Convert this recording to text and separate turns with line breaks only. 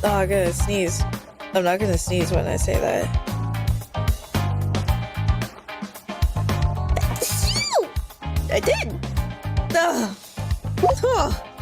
Oh, I'm gonna sneeze. I'm not gonna sneeze when I say that. I did! Ugh. Oh.